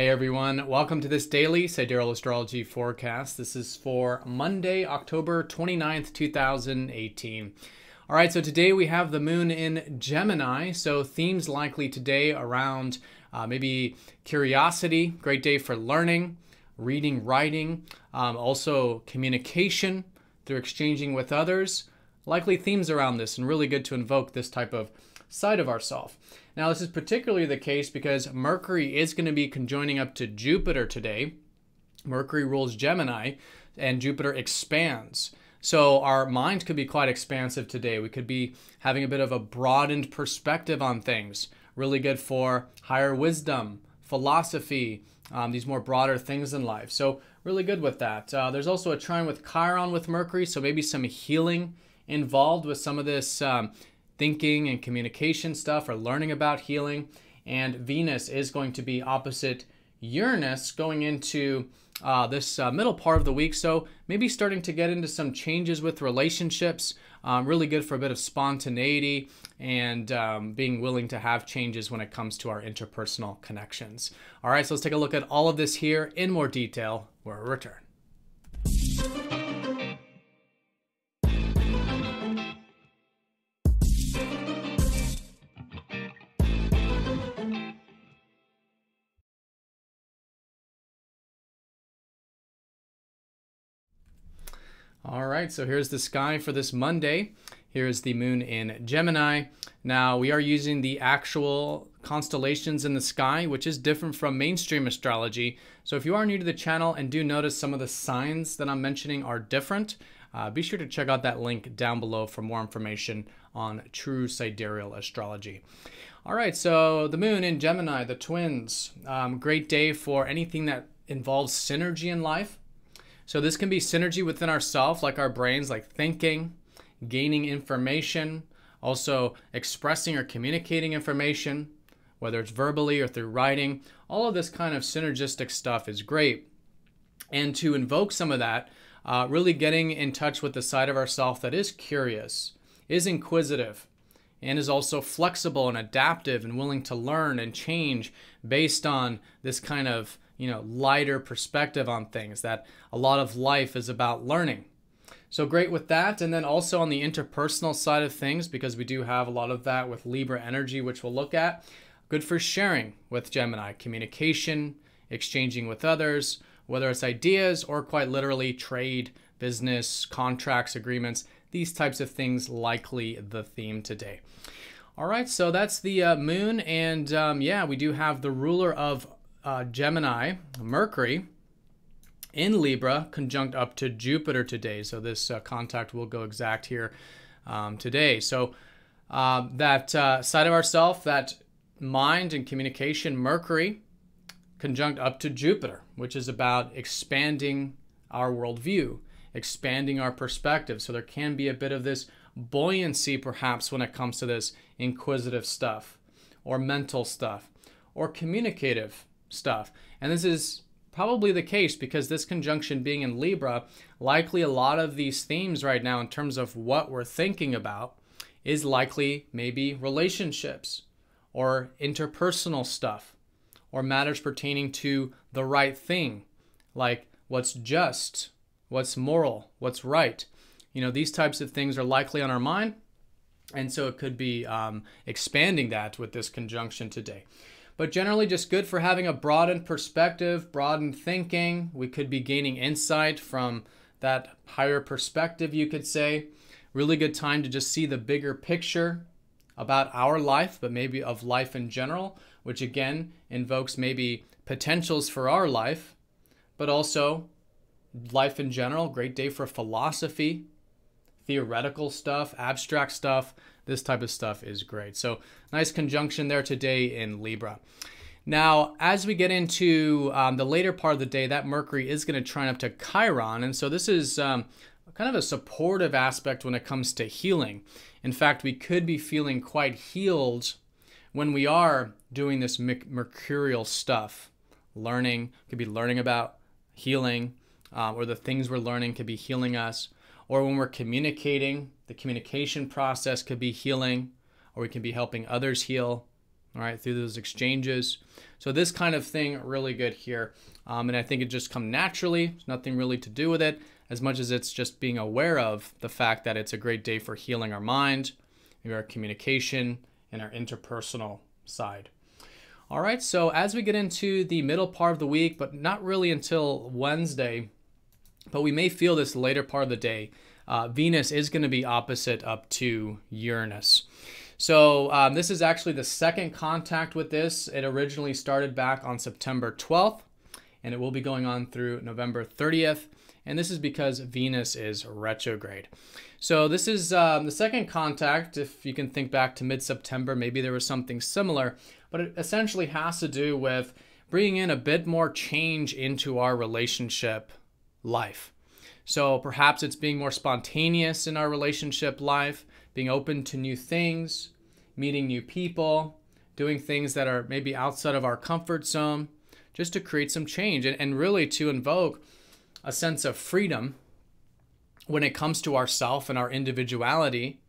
Hey everyone, welcome to this daily Sidereal Astrology forecast. This is for Monday, October 29th, 2018. All right, so today we have the moon in Gemini, so themes likely today around maybe curiosity, great day for learning, reading, writing, also communication through exchanging with others. Likely themes around this, and really good to invoke this type of side of ourselves. Now, this is particularly the case because Mercury is going to be conjoining up to Jupiter today. Mercury rules Gemini, and Jupiter expands. So our mind could be quite expansive today. We could be having a bit of a broadened perspective on things. Really good for higher wisdom, philosophy, these more broader things in life. So really good with that. There's also a trine with Chiron with Mercury, so maybe some healing involved with some of this thinking and communication stuff, or learning about healing. And Venus is going to be opposite Uranus going into this middle part of the week. So maybe starting to get into some changes with relationships. Really good for a bit of spontaneity and being willing to have changes when it comes to our interpersonal connections. All right, so let's take a look at all of this here in more detail when we return. All right, so here's the sky for this Monday. Here's the moon in Gemini. Now, we are using the actual constellations in the sky, which is different from mainstream astrology. So if you are new to the channel and do notice some of the signs that I'm mentioning are different, be sure to check out that link down below for more information on true sidereal astrology. All right, so the moon in Gemini, the twins, great day for anything that involves synergy in life. So this can be synergy within ourselves, like our brains, like thinking, gaining information, also expressing or communicating information, whether it's verbally or through writing. All of this kind of synergistic stuff is great. And to invoke some of that, really getting in touch with the side of ourselves that is curious, is inquisitive, and is also flexible and adaptive and willing to learn and change based on this kind of lighter perspective on things, that a lot of life is about learning. So great with that. And then also on the interpersonal side of things, because we do have a lot of that with Libra energy, which we'll look at. Good for sharing with Gemini, communication, exchanging with others, whether it's ideas or quite literally trade, business, contracts, agreements, these types of things likely the theme today. All right, so that's the moon. And yeah, we do have the ruler of Gemini, Mercury, in Libra, conjunct up to Jupiter today. So this contact will go exact here today. So that side of ourself, that mind and communication, Mercury, conjunct up to Jupiter, which is about expanding our worldview, expanding our perspective. So there can be a bit of this buoyancy perhaps when it comes to this inquisitive stuff, or mental stuff, or communicative stuff. And this is probably the case because this conjunction being in Libra, likely a lot of these themes right now in terms of what we're thinking about is likely maybe relationships or interpersonal stuff or matters pertaining to the right thing, like what's just, what's moral, what's right. These types of things are likely on our mind. And so it could be expanding that with this conjunction today. But generally just good for having a broadened perspective, broadened thinking. We could be gaining insight from that higher perspective, you could say. Really good time to just see the bigger picture about our life, but maybe of life in general, which again invokes maybe potentials for our life, but also life in general. Great day for philosophy, theoretical stuff, abstract stuff. This type of stuff is great. So nice conjunction there today in Libra. Now, as we get into the later part of the day, that Mercury is going to trine up to Chiron. And so this is kind of a supportive aspect when it comes to healing. In fact, we could be feeling quite healed when we are doing this mercurial stuff. Learning, could be learning about healing, or the things we're learning could be healing us. Or when we're communicating, the communication process could be healing, or we can be helping others heal. all right, through those exchanges. So this kind of thing, really good here. And I think it just comes naturally. There's nothing really to do with it, as much as it's just being aware of the fact that it's a great day for healing our mind, our communication, and our interpersonal side. All right, so as we get into the middle part of the week, but not really until Wednesday, but we may feel this later part of the day, Venus is going to be opposite up to Uranus. So this is actually the second contact with this. It originally started back on September 12th, and it will be going on through November 30th. And this is because Venus is retrograde. So this is the second contact. If you can think back to mid-September, maybe there was something similar, but it essentially has to do with bringing in a bit more change into our relationship life. So perhaps it's being more spontaneous in our relationship life, being open to new things, meeting new people, doing things that are maybe outside of our comfort zone, just to create some change and really to invoke a sense of freedom when it comes to ourself and our individuality,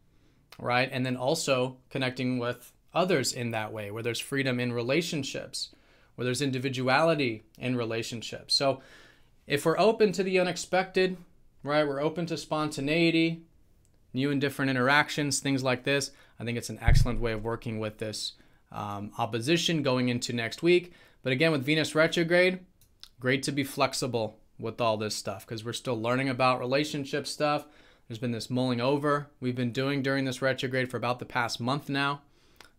right? And then also connecting with others in that way, where there's freedom in relationships, where there's individuality in relationships. So if we're open to the unexpected, right, we're open to spontaneity, new and different interactions, things like this, I think it's an excellent way of working with this opposition going into next week. But again, with Venus retrograde, great to be flexible with all this stuff because we're still learning about relationship stuff. There's been this mulling over we've been doing during this retrograde for about the past month now.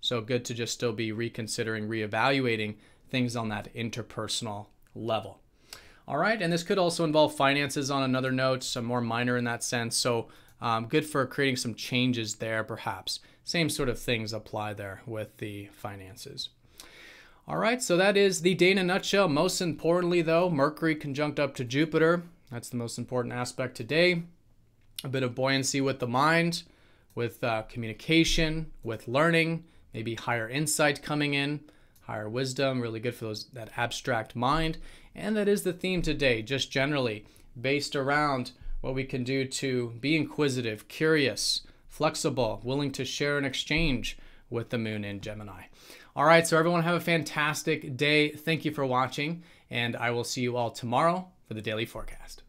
So good to just still be reconsidering, reevaluating things on that interpersonal level. All right, and this could also involve finances on another note, some more minor in that sense. So good for creating some changes there, perhaps. Same sort of things apply there with the finances. All right, so that is the day in a nutshell. Most importantly, though, Mercury conjunct up to Jupiter. That's the most important aspect today. A bit of buoyancy with the mind, with communication, with learning, maybe higher insight coming in, higher wisdom, really good for that abstract mind. And that is the theme today, just generally based around what we can do to be inquisitive, curious, flexible, willing to share and exchange with the moon in Gemini. All right, so everyone have a fantastic day. Thank you for watching, and I will see you all tomorrow for the daily forecast.